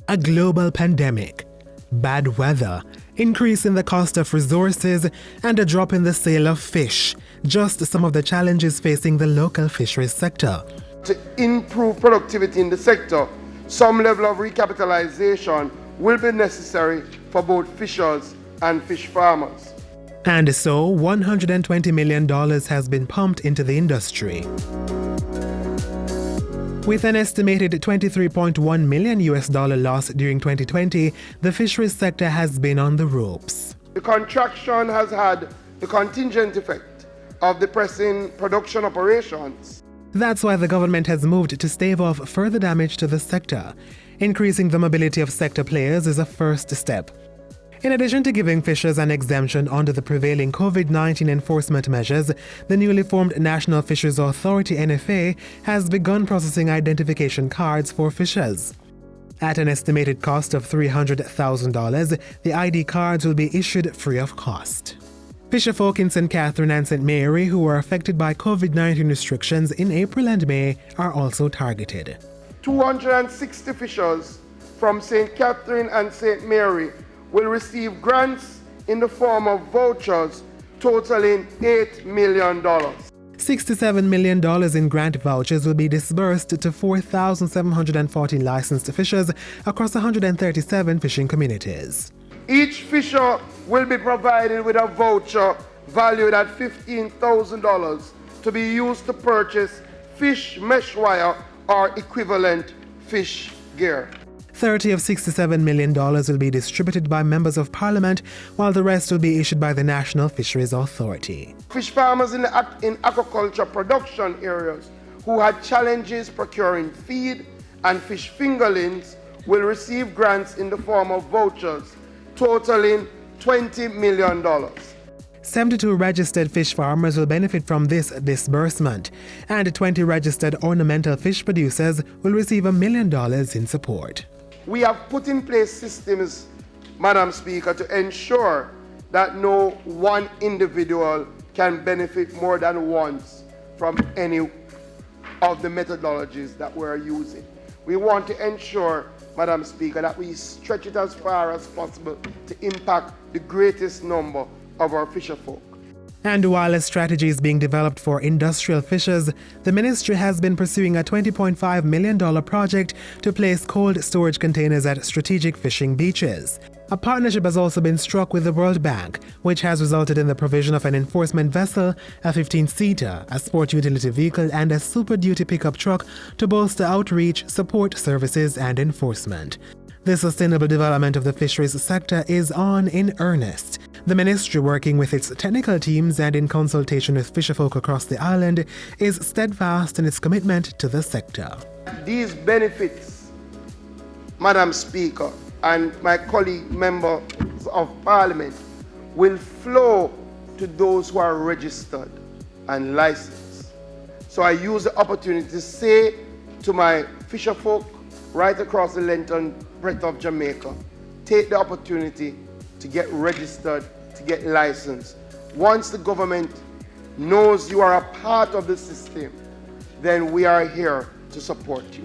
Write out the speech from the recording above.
A global pandemic, bad weather, increase in the cost of resources, and a drop in the sale of fish, just some of the challenges facing the local fisheries sector. To improve productivity in the sector, some level of recapitalization will be necessary for both fishers and fish farmers. And so, $120 million has been pumped into the industry. With an estimated $23.1 million loss during 2020, the fisheries sector has been on the ropes. The contraction has had the contingent effect of depressing production operations. That's why the government has moved to stave off further damage to the sector. Increasing the mobility of sector players is a first step. In addition to giving fishers an exemption under the prevailing COVID-19 enforcement measures, the newly formed National Fisheries Authority (NFA) has begun processing identification cards for fishers. At an estimated cost of $300,000, the ID cards will be issued free of cost. Fisherfolk in St. Catherine and St. Mary who were affected by COVID-19 restrictions in April and May are also targeted. 260 fishers from St. Catherine and St. Mary will receive grants in the form of vouchers totaling $8 million. $67 million in grant vouchers will be disbursed to 4,740 licensed fishers across 137 fishing communities. Each fisher will be provided with a voucher valued at $15,000 to be used to purchase fish mesh wire or equivalent fish gear. $30 of $67 million will be distributed by members of parliament, while the rest will be issued by the National Fisheries Authority. Fish farmers in aquaculture production areas who had challenges procuring feed and fish fingerlings will receive grants in the form of vouchers totaling $20 million. 72 registered fish farmers will benefit from this disbursement, and 20 registered ornamental fish producers will receive $1 million in support. We have put in place systems, Madam Speaker, to ensure that no one individual can benefit more than once from any of the methodologies that we're using. We want to ensure, Madam Speaker, that we stretch it as far as possible to impact the greatest number of our fisherfolk. And while a strategy is being developed for industrial fishers, the ministry has been pursuing a $20.5 million project to place cold storage containers at strategic fishing beaches. A partnership has also been struck with the World Bank, which has resulted in the provision of an enforcement vessel, a 15-seater, a sport utility vehicle, and a Super Duty pickup truck to bolster outreach, support services, and enforcement. The sustainable development of the fisheries sector is on in earnest. The ministry, working with its technical teams and in consultation with fisherfolk across the island, is steadfast in its commitment to the sector. These benefits, Madam Speaker, and my colleague members of Parliament will flow to those who are registered and licensed. So I use the opportunity to say to my fisherfolk right across the length and breadth of Jamaica, take the opportunity to get registered, to get licensed. Once the government knows you are a part of the system, then we are here to support you.